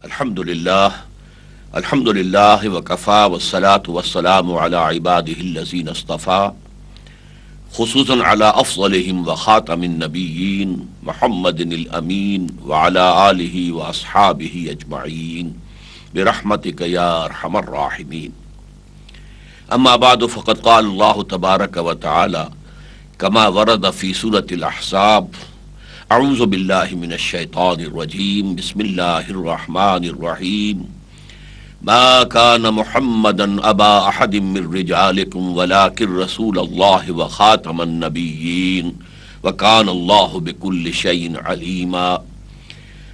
الحمدللہ وکفا والصلاة والسلام علی عباده الذین اصطفى خصوصا علی افضلهم وخاتم النبیین محمد الامین وعلی آلہ واصحابہ اجمعین برحمتک یا ارحم الراحمین. اما بعد فقد قال اللہ تبارک وتعالی کما ورد فی سورۃ الاحزاب اعوذ باللہ من الشیطان الرجیم بسم اللہ الرحمن الرحیم ما كان محمدا ابا احد من رجالكم ولكن رسول الله وخاتم النبيين وكان الله بكل شيء عليما.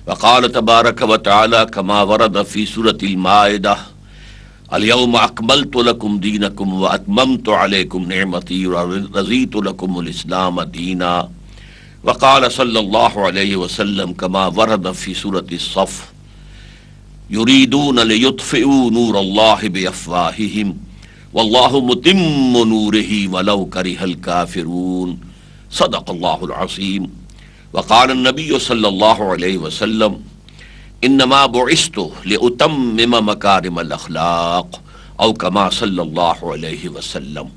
وقال تبارك وتعالى كما ورد في سورة المائدة اليوم اكملت لكم دينكم واتممت عليكم نعمتي ورضيت لكم الاسلام دينا. وقال صلى الله عليه وسلم كما ورد في سورة الصف يريدون ليطفئوا نور الله بأفواههم والله متم نوره ولو كره الكافرون. صدق الله العظيم. وقال النبي صلى الله عليه وسلم انما بعثت لأتمم مكارم الاخلاق او كما صلى الله عليه وسلم.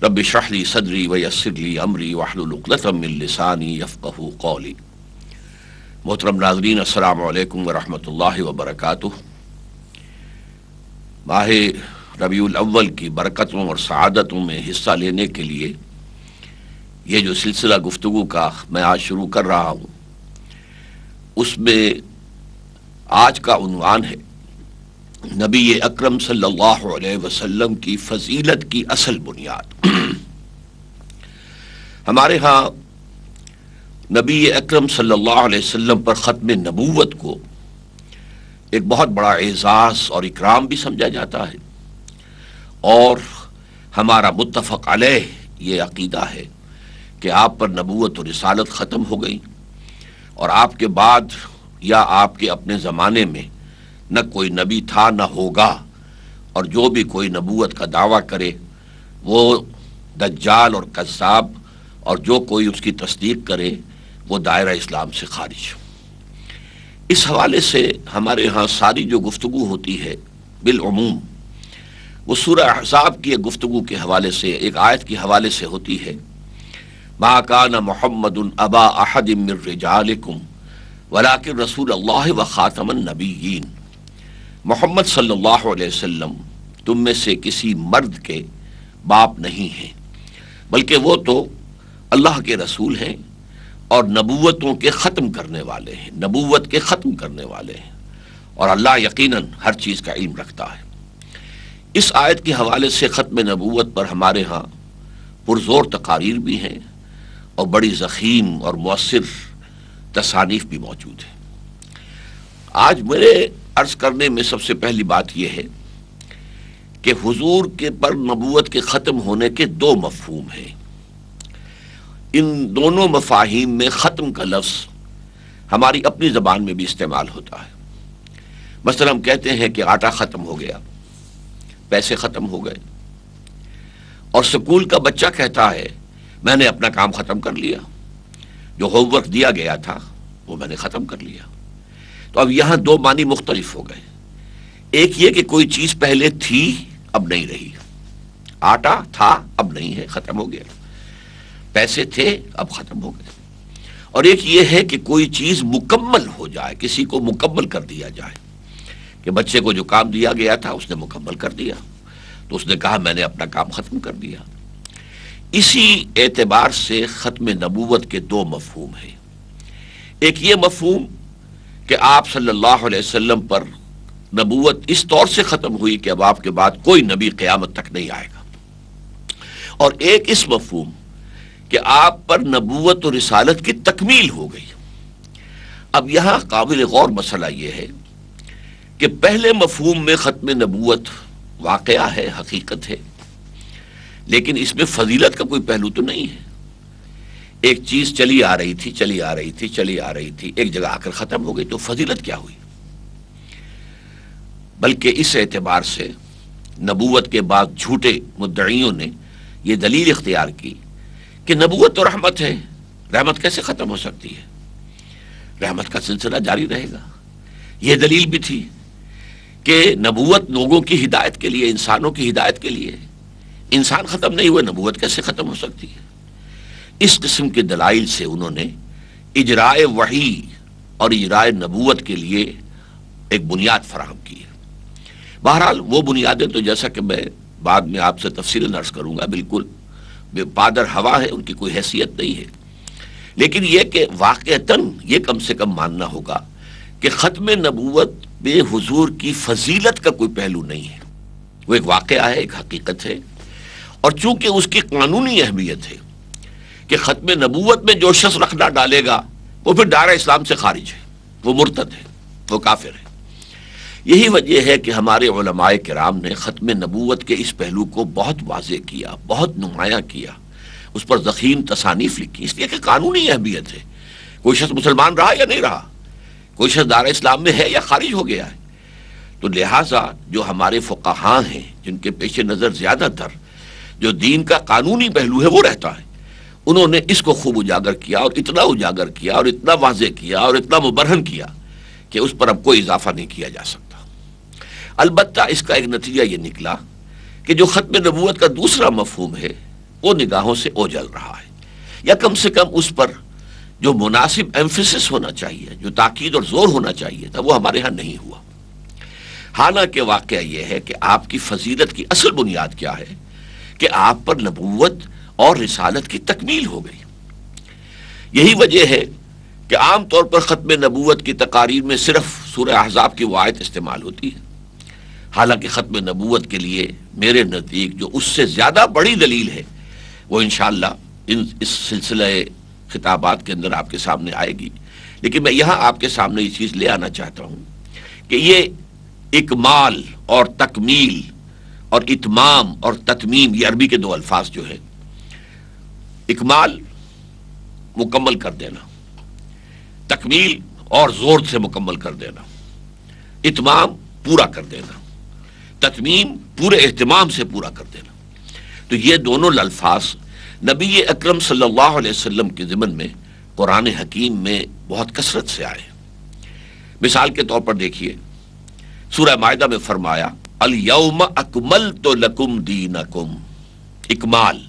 رب اشرح لي صدري ويسر لي امري واحلل عقدة من لساني يفقهوا قولي. محترم ناظرین، السلام علیکم ورحمۃ اللہ وبرکاتہ. ماہ ربیع الاول کی برکتوں اور سعادتوں میں حصہ لینے کے لیے یہ جو سلسلہ گفتگو کا میں آج شروع کر رہا ہوں، اس میں آج کا عنوان ہے نبی اکرم صلی اللہ علیہ وسلم کی فضیلت کی اصل بنیاد. ہمارے ہاں نبی اکرم صلی اللہ علیہ وسلم پر ختم نبوت کو ایک بہت بڑا اعزاز اور اکرام بھی سمجھا جاتا ہے، اور ہمارا متفق علیہ یہ عقیدہ ہے کہ آپ پر نبوت و رسالت ختم ہو گئی، اور آپ کے بعد یا آپ کے اپنے زمانے میں نہ کوئی نبی تھا نہ ہوگا، اور جو بھی کوئی نبوت کا دعویٰ کرے وہ دجال اور کذاب، اور جو کوئی اس کی تصدیق کرے وہ دائرہ اسلام سے خارج. اس حوالے سے ہمارے ہاں ساری جو گفتگو ہوتی ہے بالعموم وہ سورہ احزاب کی ایک گفتگو کے حوالے سے، ایک آیت کے حوالے سے ہوتی ہے. ما کان محمد ابا احد من رجالکم ولکن رسول اللہ وخاتم النبیین. محمد صلی اللہ علیہ وسلم تم میں سے کسی مرد کے باپ نہیں ہیں، بلکہ وہ تو اللہ کے رسول ہیں اور نبوتوں کے ختم کرنے والے ہیں، نبوت کے ختم کرنے والے ہیں، اور اللہ یقیناً ہر چیز کا علم رکھتا ہے. اس آیت کے حوالے سے ختم نبوت پر ہمارے ہاں پرزور تقاریر بھی ہیں اور بڑی ضخیم اور مؤثر تصانیف بھی موجود ہیں. آج میرے عرض کرنے میں سب سے پہلی بات یہ ہے کہ حضور کے پر نبوت کے ختم ہونے کے دو مفہوم ہیں. ان دونوں مفاہیم میں ختم کا لفظ ہماری اپنی زبان میں بھی استعمال ہوتا ہے. مثلا ہم کہتے ہیں کہ آٹا ختم ہو گیا، پیسے ختم ہو گئے، اور سکول کا بچہ کہتا ہے میں نے اپنا کام ختم کر لیا، جو ہوم ورک دیا گیا تھا وہ میں نے ختم کر لیا. تو اب یہاں دو معنی مختلف ہو گئے. ایک یہ کہ کوئی چیز پہلے تھی اب نہیں رہی، آٹا تھا اب نہیں ہے، ختم ہو گیا، پیسے تھے اب ختم ہو گئے. اور ایک یہ ہے کہ کوئی چیز مکمل ہو جائے، کسی کو مکمل کر دیا جائے، کہ بچے کو جو کام دیا گیا تھا اس نے مکمل کر دیا، تو اس نے کہا میں نے اپنا کام ختم کر دیا. اسی اعتبار سے ختم نبوت کے دو مفہوم ہیں. ایک یہ مفہوم کہ آپ صلی اللہ علیہ وسلم پر نبوت اس طور سے ختم ہوئی کہ اب آپ کے بعد کوئی نبی قیامت تک نہیں آئے گا، اور ایک اس مفہوم کہ آپ پر نبوت و رسالت کی تکمیل ہو گئی. اب یہاں قابل غور مسئلہ یہ ہے کہ پہلے مفہوم میں ختم نبوت واقعہ ہے، حقیقت ہے، لیکن اس میں فضیلت کا کوئی پہلو تو نہیں ہے. ایک چیز چلی آ رہی تھی، ایک جگہ آ کر ختم ہو گئی، تو فضیلت کیا ہوئی؟ بلکہ اس اعتبار سے نبوت کے بعد جھوٹے مدعیوں نے یہ دلیل اختیار کی کہ نبوت تو رحمت ہے، رحمت کیسے ختم ہو سکتی ہے؟ رحمت کا سلسلہ جاری رہے گا. یہ دلیل بھی تھی کہ نبوت لوگوں کی ہدایت کے لیے، انسانوں کی ہدایت کے لیے، انسان ختم نہیں ہوئے، نبوت کیسے ختم ہو سکتی ہے؟ اس قسم کے دلائل سے انہوں نے اجرائے وحی اور اجرائے نبوت کے لیے ایک بنیاد فراہم کی ہے۔ بہرحال وہ بنیادیں تو جیسا کہ میں بعد میں آپ سے تفصیلاً عرض کروں گا، بالکل بے پادر ہوا ہے، ان کی کوئی حیثیت نہیں ہے، لیکن یہ کہ واقعتاً یہ کم سے کم ماننا ہوگا کہ ختم نبوت میں حضور کی فضیلت کا کوئی پہلو نہیں ہے، وہ ایک واقعہ ہے، ایک حقیقت ہے، اور چونکہ اس کی قانونی اہمیت ہے کہ ختم نبوت میں جو شخص رکھنا ڈالے گا وہ پھر دائرہ اسلام سے خارج ہے، وہ مرتد ہے، وہ کافر ہے۔ یہی وجہ ہے کہ ہمارے علماء کرام نے ختم نبوت کے اس پہلو کو بہت واضح کیا، بہت نمایاں کیا، اس پر ضخیم تصانیف لکھی، اس لیے کہ قانونی اہمیت ہے۔ کوئی شخص مسلمان رہا یا نہیں رہا، کوئی شخص دائرہ اسلام میں ہے یا خارج ہو گیا ہے، تو لہٰذا جو ہمارے فقہاء ہیں جن کے پیش نظر زیادہ تر جو دین کا قانونی پہلو ہے وہ رہتا ہے، انہوں نے اس کو خوب اجاگر کیا، اور اتنا اجاگر کیا، اور اتنا واضح کیا، اور اتنا مبرہن کیا کہ اس پر اب کوئی اضافہ نہیں کیا جا سکتا۔ البتہ اس کا ایک نتیجہ یہ نکلا کہ جو ختم نبوت کا دوسرا مفہوم ہے وہ نگاہوں سے اوجھل رہا ہے، یا کم سے کم اس پر جو مناسب ایمفیسس ہونا چاہیے، جو تاکید اور زور ہونا چاہیے تھا، وہ ہمارے ہاں نہیں ہوا۔ حالانکہ واقعہ یہ ہے کہ آپ کی فضیلت کی اصل بنیاد کیا ہے کہ آپ پر نبوت اور رسالت کی تکمیل ہو گئی۔ یہی وجہ ہے کہ عام طور پر ختم نبوت کی تقاریر میں صرف سورہ احزاب کی وہ آیت استعمال ہوتی ہے، حالانکہ ختم نبوت کے لیے میرے نزدیک جو اس سے زیادہ بڑی دلیل ہے وہ انشاءاللہ اس سلسلہ خطابات کے اندر آپ کے سامنے آئے گی، لیکن میں یہاں آپ کے سامنے یہ چیز لے آنا چاہتا ہوں کہ یہ اکمال اور تکمیل اور اتمام اور تتمیم، یہ عربی کے دو الفاظ جو ہیں، اکمال مکمل کر دینا، تکمیل اور زور سے مکمل کر دینا، اتمام پورا کر دینا، تتمیم پورے اہتمام سے پورا کر دینا، تو یہ دونوں الفاظ نبی اکرم صلی اللہ علیہ وسلم کے ضمن میں قرآن حکیم میں بہت کثرت سے آئے۔ مثال کے طور پر دیکھیے، سورہ مائدہ میں فرمایا الیوم اکملت لکم دینکم، اکمال،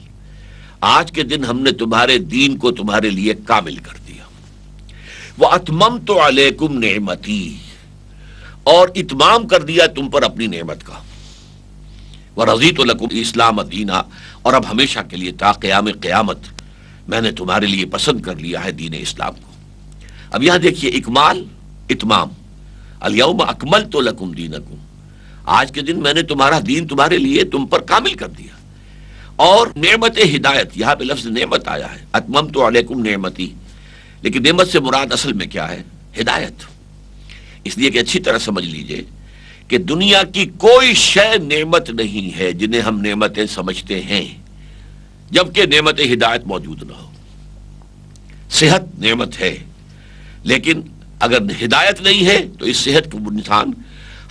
آج کے دن ہم نے تمہارے دین کو تمہارے لیے کامل کر دیا، واتممت علیکم نعمتی، اور اتمام کر دیا تم پر اپنی نعمت کا، ورضیت لکم اسلام دینا، اور اب ہمیشہ کے لیے تا قیام قیامت میں نے تمہارے لیے پسند کر لیا ہے دین اسلام کو۔ اب یہاں دیکھیے اکمال، اتمام، الیوم اکملت لکم دینکم، آج کے دن میں نے تمہارا دین تمہارے لیے تم پر کامل کر دیا، اور نعمت ہدایت، یہاں پہ لفظ نعمت آیا ہے، اتممت علیکم نعمتی، لیکن نعمت سے مراد اصل میں کیا ہے؟ ہدایت۔ اس لیے کہ اچھی طرح سمجھ لیجئے کہ دنیا کی کوئی شے نعمت نہیں ہے جنہیں ہم نعمتیں سمجھتے ہیں جبکہ نعمت ہدایت موجود نہ ہو۔ صحت نعمت ہے، لیکن اگر ہدایت نہیں ہے تو اس صحت کو انسان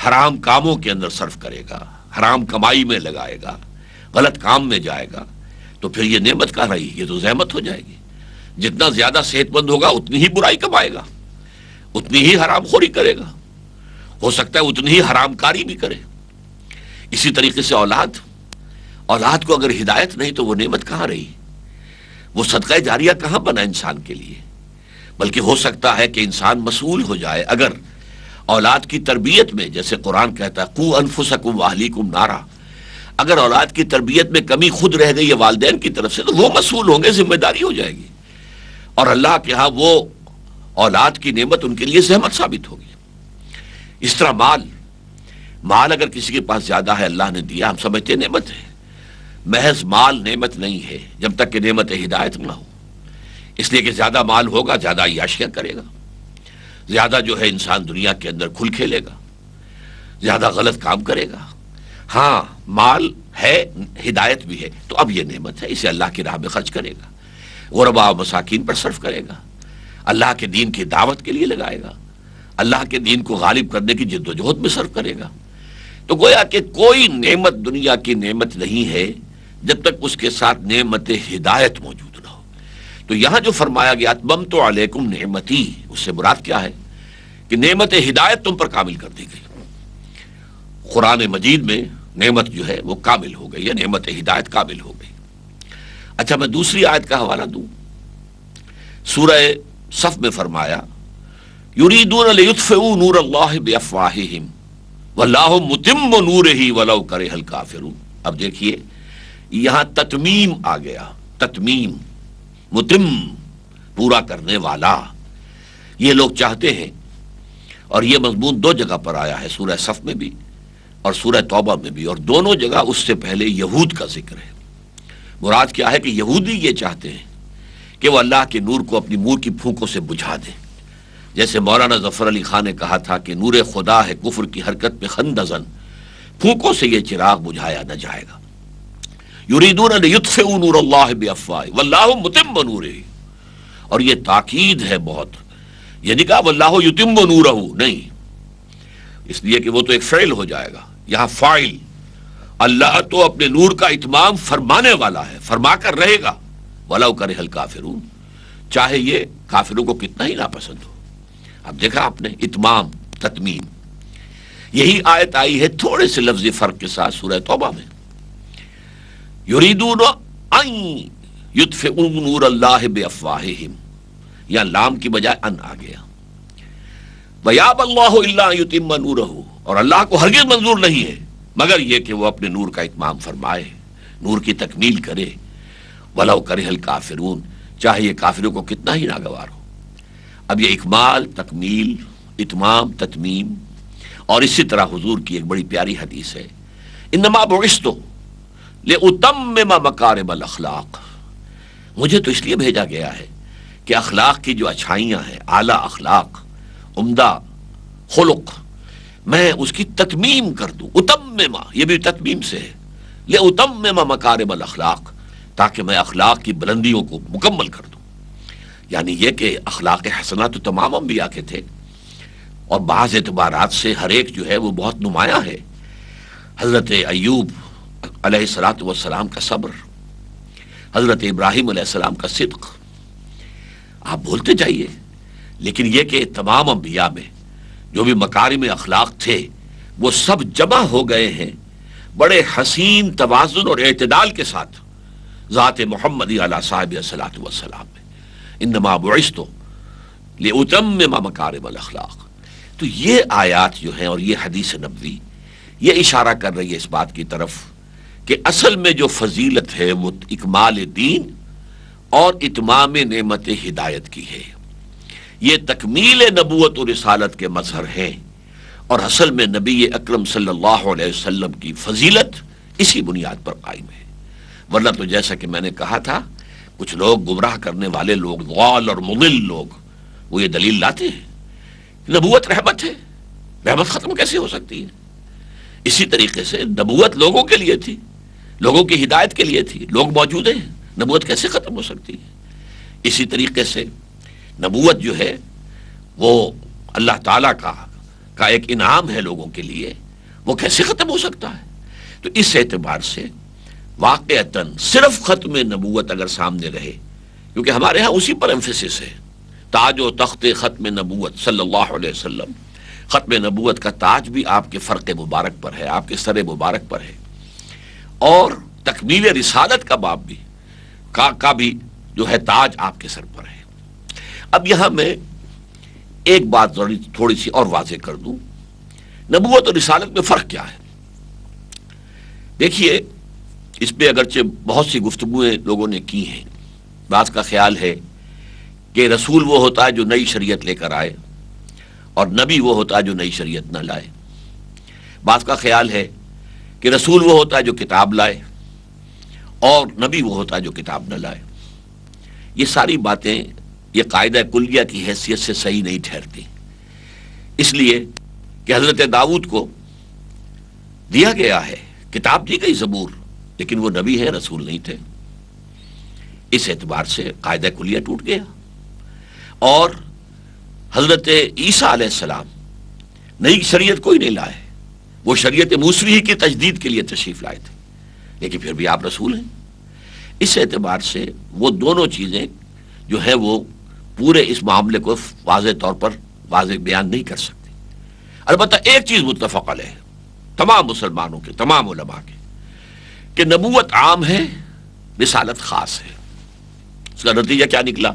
حرام کاموں کے اندر صرف کرے گا، حرام کمائی میں لگائے گا، غلط کام میں جائے گا، تو پھر یہ نعمت کہاں رہی؟ یہ تو زحمت ہو جائے گی۔ جتنا زیادہ صحت مند ہوگا اتنی ہی برائی کمائے گا، اتنی ہی حرام خوری کرے گا، ہو سکتا ہے اتنی ہی حرام کاری بھی کرے۔ اسی طریقے سے اولاد کو اگر ہدایت نہیں تو وہ نعمت کہاں رہی؟ وہ صدقہ جاریہ کہاں بنا انسان کے لیے؟ بلکہ ہو سکتا ہے کہ انسان مسئول ہو جائے اگر اولاد کی تربیت میں، جیسے قرآن کہتا ہے قو انفسکم واہلیکم نارا، اگر اولاد کی تربیت میں کمی خود رہ گئی ہے والدین کی طرف سے تو وہ مسئول ہوں گے، ذمہ داری ہو جائے گی، اور اللہ کے ہاں وہ اولاد کی نعمت ان کے لیے زحمت ثابت ہوگی۔ اس طرح مال اگر کسی کے پاس زیادہ ہے، اللہ نے دیا، ہم سمجھتے نعمت ہے، محض مال نعمت نہیں ہے جب تک کہ نعمت ہدایت نہ ہو، اس لیے کہ زیادہ مال ہوگا زیادہ عیاشیاں کرے گا، زیادہ جو ہے انسان دنیا کے اندر کھل کھیلے گا، زیادہ غلط کام کرے گا۔ ہاں مال ہے، ہدایت بھی ہے، تو اب یہ نعمت ہے، اسے اللہ کی راہ میں خرچ کرے گا، غرباء و مساکین پر صرف کرے گا، اللہ کے دین کی دعوت کے لیے لگائے گا، اللہ کے دین کو غالب کرنے کی جد و جہد میں صرف کرے گا۔ تو گویا کہ کوئی نعمت دنیا کی نعمت نہیں ہے جب تک اس کے ساتھ نعمت ہدایت موجود نہ ہو۔ تو یہاں جو فرمایا گیا اتممت علیکم نعمتی، اس سے مراد کیا ہے کہ نعمت ہدایت تم پر کامل کر دی گئی۔ قرآن مجید میں نعمت جو ہے وہ کامل ہو گئی، یا نعمت ہدایت کامل ہو گئی۔ اچھا، میں دوسری آیت کا حوالہ دوں۔ سورہ صف میں فرمایا یریدون لیطفئوا نور اللہ بافواہہم واللہ متم نورہ ولو کرہ الکافرون۔ اب دیکھیے یہاں تتمیم آ گیا، تتمیم، متم، پورا کرنے والا۔ یہ لوگ چاہتے ہیں، اور یہ مضمون دو جگہ پر آیا ہے، سورہ صف میں بھی اور سورہ توبہ میں بھی، اور دونوں جگہ اس سے پہلے یہود کا ذکر ہے۔ مراد کیا ہے کہ یہودی یہ چاہتے ہیں کہ وہ اللہ کے نور کو اپنی منہ کی پھونکوں سے بجھا دیں، جیسے مولانا ظفر علی خان نے کہا تھا کہ نور خدا ہے کفر کی حرکت میں خندزن، پھونکوں سے یہ چراغ بجھایا نہ جائے گا۔ یریدون لیطفئوا نور اللہ بافواہہم واللہ متم نورہ، اور یہ تاکید ہے بہت، یہ نہیں کہا واللہ یتم نورہ، نہیں، اس لیے کہ وہ تو ایک فعل ہو جائے گا، یہاں فاعل۔ اللہ تو اپنے نور کا اتمام فرمانے والا ہے، فرما کر رہے گا، وَلَوْ كَرِهَ الْكَافِرُونَ، چاہے یہ کافروں کو کتنا ہی ناپسند ہو۔ اب دیکھا آپ نے، اتمام، تتمیم۔ یہی آیت آئی ہے تھوڑے سے لفظی فرق کے ساتھ سورہ توبہ میں، یریدون ان یطفئوا نور اللہ بافواہہم، یا لام کی بجائے ان آ گیا۔ وَيَأْبَى اللَّهُ إِلَّا أَن يُتِمَّ نُورَهُ، اور اللہ کو ہرگز منظور نہیں ہے مگر یہ کہ وہ اپنے نور کا اتمام فرمائے، نور کی تکمیل کرے، وَلَوْ كَرِهَ الْكَافِرُونَ، چاہے یہ کافروں کو کتنا ہی ناگوار ہو۔ اب یہ اکمال، تکمیل، اتمام، تتمیم، اور اسی طرح حضور کی ایک بڑی پیاری حدیث ہے، انما بعثت لأتمم مکارم الاخلاق، مجھے تو اس لیے بھیجا گیا ہے کہ اخلاق کی جو اچھائیاں ہیں، اعلیٰ اخلاق، عمدہ خلق، میں اس کی تتمیم کر دوں۔ اتممہ، یہ بھی تتمیم سے ہے، لأتمم مکارم الاخلاق، تاکہ میں اخلاق کی بلندیوں کو مکمل کر دوں۔ یعنی یہ کہ اخلاق حسنہ تو تمام انبیاء کے تھے، اور بعض اعتبارات سے ہر ایک جو ہے وہ بہت نمایاں ہے۔ حضرت ایوب علیہ السلام کا صبر، حضرت ابراہیم علیہ السلام کا صدق، آپ بولتے جائیے، لیکن یہ کہ تمام انبیاء میں جو بھی مکارم اخلاق تھے وہ سب جمع ہو گئے ہیں بڑے حسین توازن اور اعتدال کے ساتھ ذات محمدی علیہ صاحب الصلاۃ والسلام میں، انما بعثت لأتمم مکارم الاخلاق۔ تو یہ آیات جو ہیں اور یہ حدیث نبوی یہ اشارہ کر رہی ہے اس بات کی طرف کہ اصل میں جو فضیلت ہے وہ اکمال دین اور اتمام نعمت ہدایت کی ہے۔ یہ تکمیل نبوت و رسالت کے مظہر ہیں، اور اصل میں نبی اکرم صلی اللہ علیہ وسلم کی فضیلت اسی بنیاد پر قائم ہے۔ ورنہ تو جیسا کہ میں نے کہا تھا، کچھ لوگ گمراہ کرنے والے لوگ، ضال اور مضل لوگ، وہ یہ دلیل لاتے ہیں نبوت رحمت ہے، رحمت ختم کیسے ہو سکتی ہے؟ اسی طریقے سے نبوت لوگوں کے لیے تھی، لوگوں کی ہدایت کے لیے تھی، لوگ موجود ہیں، نبوت کیسے ختم ہو سکتی ہے؟ اسی طریقے سے نبوت جو ہے وہ اللہ تعالیٰ کا ایک انعام ہے لوگوں کے لیے، وہ کیسے ختم ہو سکتا ہے؟ تو اس اعتبار سے واقعتاً صرف ختم نبوت اگر سامنے رہے، کیونکہ ہمارے ہاں اسی پر ایمفیسس ہے، تاج و تخت ختم نبوت صلی اللہ علیہ وسلم، ختم نبوت کا تاج بھی آپ کے فرق مبارک پر ہے، آپ کے سر مبارک پر ہے، اور تکمیل رسالت کا باب بھی کا بھی جو ہے تاج آپ کے سر پر ہے۔ اب یہاں میں ایک بات تھوڑی سی اور واضح کر دوں، نبوت اور رسالت میں فرق کیا ہے؟ دیکھیے، اس پہ اگرچہ بہت سی گفتگویں لوگوں نے کی ہیں۔ بعض کا خیال ہے کہ رسول وہ ہوتا ہے جو نئی شریعت لے کر آئے، اور نبی وہ ہوتا ہے جو نئی شریعت نہ لائے۔ بعض کا خیال ہے کہ رسول وہ ہوتا ہے جو کتاب لائے، اور نبی وہ ہوتا ہے جو کتاب نہ لائے۔ یہ ساری باتیں یہ قاعدہ کلیہ کی حیثیت سے صحیح نہیں ٹھہرتی، اس لیے کہ حضرت داؤد کو دیا گیا ہے، کتاب دی گئی زبور، لیکن وہ نبی ہے، رسول نہیں تھے۔ اس اعتبار سے قاعدہ کلیہ ٹوٹ گیا۔ اور حضرت عیسیٰ علیہ السلام نئی شریعت کوئی نہیں لائے، وہ شریعت موسوی کی تجدید کے لیے تشریف لائے تھے، لیکن پھر بھی آپ رسول ہیں۔ اس اعتبار سے وہ دونوں چیزیں جو ہے وہ پورے اس معاملے کو واضح طور پر واضح بیان نہیں کر سکتے۔ البتہ ایک چیز متفق علیہ ہے تمام مسلمانوں کے، تمام علماء کے، کہ نبوت عام ہے، رسالت خاص ہے۔ اس کا نتیجہ کیا نکلا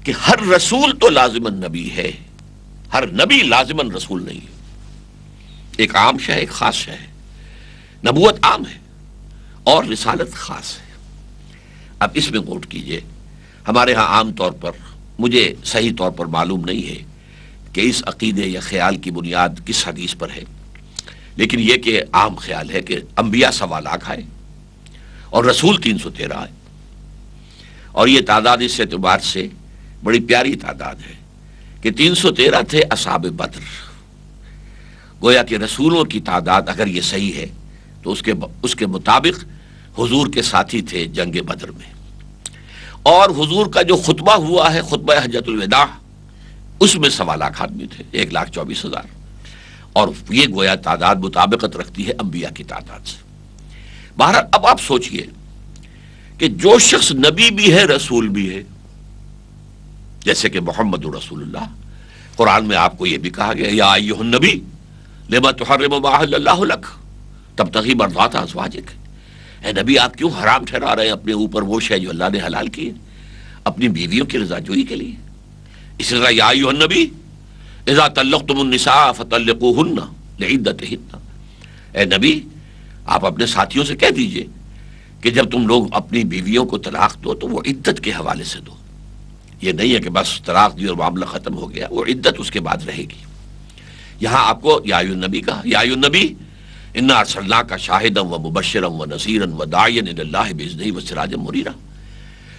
کہ ہر رسول تو لازماً نبی ہے، ہر نبی لازماً رسول نہیں ہے۔ ایک عام شے ہے، ایک خاص شے ہے۔ نبوت عام ہے اور رسالت خاص ہے۔ اب اس میں غور کیجئے، ہمارے ہاں عام طور پر، مجھے صحیح طور پر معلوم نہیں ہے کہ اس عقیدے یا خیال کی بنیاد کس حدیث پر ہے، لیکن یہ کہ عام خیال ہے کہ انبیاء 1.25 لاکھ آئے اور رسول 313 آئے، اور یہ تعداد اس اعتبار سے بڑی پیاری تعداد ہے کہ 313 تھے اصحاب بدر۔ گویا کہ رسولوں کی تعداد اگر یہ صحیح ہے تو اس کے مطابق حضور کے ساتھی تھے جنگ بدر میں، اور حضور کا جو خطبہ ہوا ہے، خطبہ حجۃ الوداع، اس میں 1.25 لاکھ آدمی تھے، 1,24,000، اور یہ گویا تعداد مطابقت رکھتی ہے انبیاء کی تعداد سے۔ بہرحال اب آپ سوچئے کہ جو شخص نبی بھی ہے رسول بھی ہے، جیسے کہ محمد رسول اللہ، قرآن میں آپ کو یہ بھی کہا گیا یا ایھا النبی لما تحرم ما احل اللہ لک تبتغی مرضات ازواجک، اے نبی آپ کیوں حرام ٹھہرا رہے ہیں اپنے اوپر وہ شے جو اللہ نے حلال کی ہے اپنی بیویوں کی رضا جوئی کے لیے۔ اسی طرح یا ایھا النبی اذا طلقتم النساء فطلقوہن لعدتہن، اے نبی آپ اپنے ساتھیوں سے کہہ دیجئے کہ جب تم لوگ اپنی بیویوں کو طلاق دو تو وہ عدت کے حوالے سے دو، یہ نہیں ہے کہ بس طلاق دی اور معاملہ ختم ہو گیا، وہ عدت اس کے بعد رہے گی۔ یہاں آپ کو یا ایھا النبی کہا، یا ایھا النبی انا ارسلناک شاہدا ومبشرا ونذیرا وداعیا الی اللہ باذنہ وسراجا منیرا۔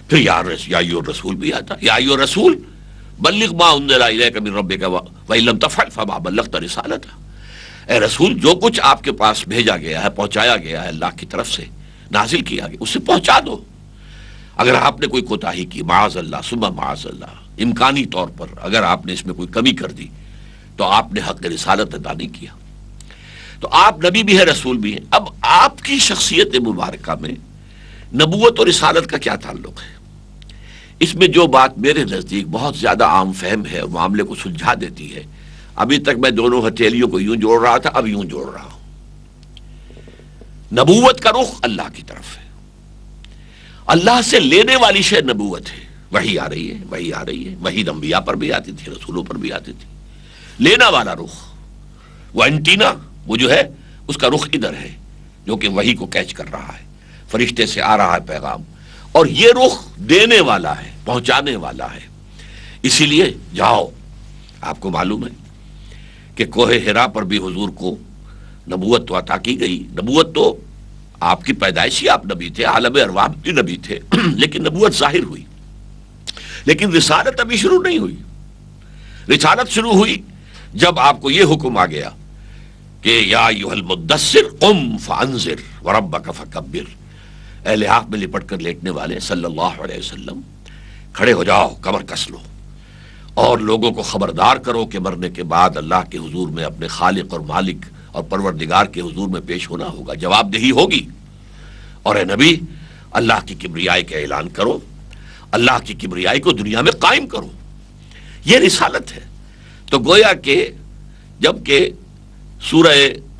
پھر یا ایھا الرسول بھی آتا، یا ایھا الرسول بلغ ما انزل الیک من ربک وان لم تفعل فما بلغت رسالتہ، اے رسول جو کچھ آپ کے پاس بھیجا گیا ہے، پہنچایا گیا ہے اللہ کی طرف سے، نازل کیا گیا، اسے پہنچا دو۔ اگر آپ نے کوئی کوتاہی کی، معاذ اللہ ثم معاذ اللہ، امکانی طور پر اگر آپ نے اس میں کوئی کمی کر دی تو آپ نے حق رسالت ادا نہیں کیا۔ تو آپ نبی بھی ہے، رسول بھی ہیں۔ اب آپ کی شخصیت مبارکہ میں نبوت اور رسالت کا کیا تعلق ہے؟ اس میں جو بات میرے نزدیک بہت زیادہ عام فہم ہے اور معاملے کو سلجھا دیتی ہے، ابھی تک میں دونوں ہتھیلیوں کو یوں جوڑ رہا تھا، اب یوں جوڑ رہا ہوں۔ نبوت کا رخ اللہ کی طرف ہے، اللہ سے لینے والی شے نبوت ہے، وحی آ رہی ہے، وحی آ رہی ہے، وحی انبیاء پر بھی آتی تھی، رسولوں پر بھی آتی تھی۔ لینا والا رخ، وہ انٹینا، وہ جو ہے اس کا رخ ادھر ہے جو کہ وحی کو کیچ کر رہا ہے، فرشتے سے آ رہا ہے پیغام، اور یہ رخ دینے والا ہے، پہنچانے والا ہے۔ اسی لیے جاؤ، آپ کو معلوم ہے کہ کوہ حرا پر بھی حضور کو نبوت تو عطا کی گئی۔ نبوت تو آپ کی پیدائشی آپ نبی تھے، عالم ارواح بھی نبی تھے، لیکن نبوت ظاہر ہوئی، لیکن رسالت ابھی شروع نہیں ہوئی۔ رسالت شروع ہوئی جب آپ کو یہ حکم آ گیا کہ یا ایھا المدثر قم فانذر وربک فکبر، اے لحاف میں لپٹ کر لیٹنے والے صلی اللہ علیہ وسلم، کھڑے ہو جاؤ، کمر کس لو اور لوگوں کو خبردار کرو کہ مرنے کے بعد اللہ کے حضور میں اپنے خالق اور مالک اور پروردگار کے حضور میں پیش ہونا ہوگا، جواب دہی ہوگی، اور اے نبی اللہ کی کبریائی کا اعلان کرو، اللہ کی کبریائی کو دنیا میں قائم کرو۔ یہ رسالت ہے۔ تو گویا کہ جب کہ سورہ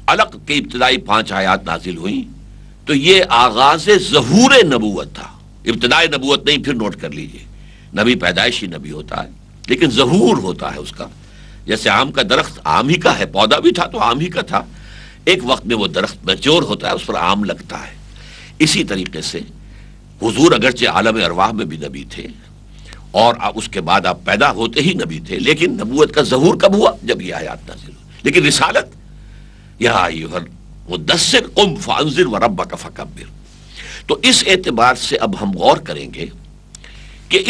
علق کی ابتدائی 5 آیات نازل ہوئیں تو یہ آغاز ظہور نبوت تھا، ابتدائی نبوت نہیں، پھر نوٹ کر لیجئے، نبی پیدائشی نبی ہوتا ہے لیکن ظہور ہوتا ہے اس کا، جیسے آم کا درخت آم ہی کا ہے، پودا بھی تھا تو آم ہی کا تھا، ایک وقت میں وہ درخت میچور ہوتا ہے، اس پر آم لگتا ہے۔ اسی طریقے سے حضور اگرچہ عالم ارواح میں بھی نبی تھے اور اس کے بعد آپ پیدا ہوتے ہی نبی تھے، لیکن نبوت کا ظہور کب ہوا؟ جب یہ آیات نازل ہوئی۔ لیکن رسالت یا ایھا المدثر قم فانذر وربک فکبر۔ تو اس اعتبار سے اب ہم غور کریں گے کہ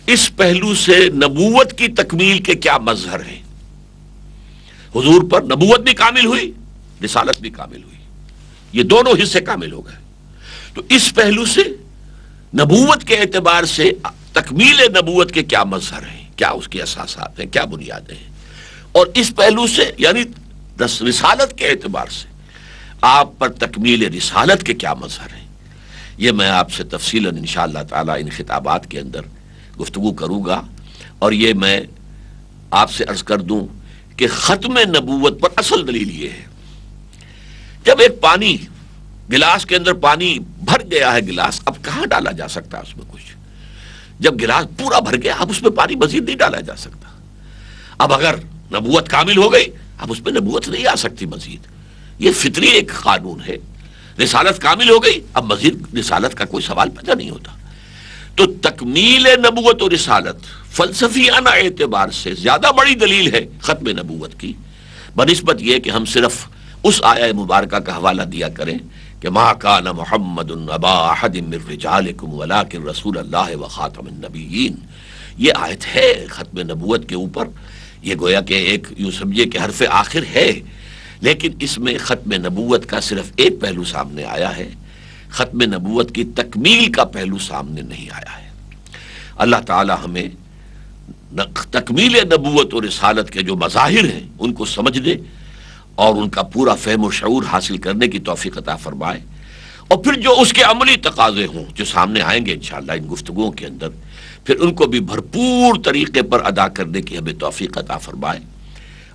اس پہلو سے نبوت کی تکمیل کے کیا مظہر ہیں۔ حضور پر نبوت بھی کامل ہوئی، رسالت بھی کامل ہوئی، یہ دونوں حصے کامل ہو گئے۔ تو اس پہلو سے نبوت کے اعتبار سے تکمیل نبوت کے کیا مظہر ہیں، کیا اس کے اساسات ہیں، کیا بنیادیں ہیں، اور اس پہلو سے یعنی رسالت کے اعتبار سے آپ پر تکمیل رسالت کے کیا مظہر ہیں، یہ میں آپ سے تفصیلاً انشاءاللہ تعالی ان خطابات کے اندر گفتگو کروں گا، اور یہ میں آپ سے عرض کر دوں کہ ختم نبوت پر اصل دلیل یہ ہے، جب ایک پانی گلاس کے اندر پانی بھر گیا ہے، گلاس اب کہاں ڈالا جا سکتا ہے اس میں کچھ؟ جب گلاس پورا بھر گیا اب اس میں پانی مزید نہیں ڈالا جا سکتا۔ اب اگر نبوت کامل ہو گئی اب اس میں نبوت نہیں آ سکتی مزید، یہ فطری ایک قانون ہے۔ رسالت کامل ہو گئی اب مزید رسالت کا کوئی سوال پیدا نہیں ہوتا۔ تو تکمیل نبوت و رسالت فلسفیانہ اعتبار سے زیادہ بڑی دلیل ہے ختم نبوت کی، بنسبت یہ کہ ہم صرف اس آیہ مبارکہ کا حوالہ دیا کریں کہ ما کان محمد ابا احد من رجالکم ولکن رسول اللہ وخاتم النبیین۔ یہ آیت ہے ختم نبوت کے اوپر، یہ گویا کہ ایک یوں سمجھے کہ حرف آخر ہے، لیکن اس میں ختم نبوت کا صرف ایک پہلو سامنے آیا ہے، ختم نبوت کی تکمیل کا پہلو سامنے نہیں آیا ہے۔ اللہ تعالی ہمیں تکمیل نبوت اور رسالت کے جو مظاہر ہیں ان کو سمجھ دے اور ان کا پورا فہم و شعور حاصل کرنے کی توفیق عطا فرمائے، اور پھر جو اس کے عملی تقاضے ہوں جو سامنے آئیں گے انشاءاللہ ان گفتگوؤں کے اندر، پھر ان کو بھی بھرپور طریقے پر ادا کرنے کی ہمیں توفیق عطا فرمائے۔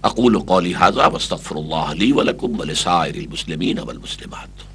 اقول قولی ھذا واستغفر اللہ لی ولکم ولسائر المسلمین والمسلمات۔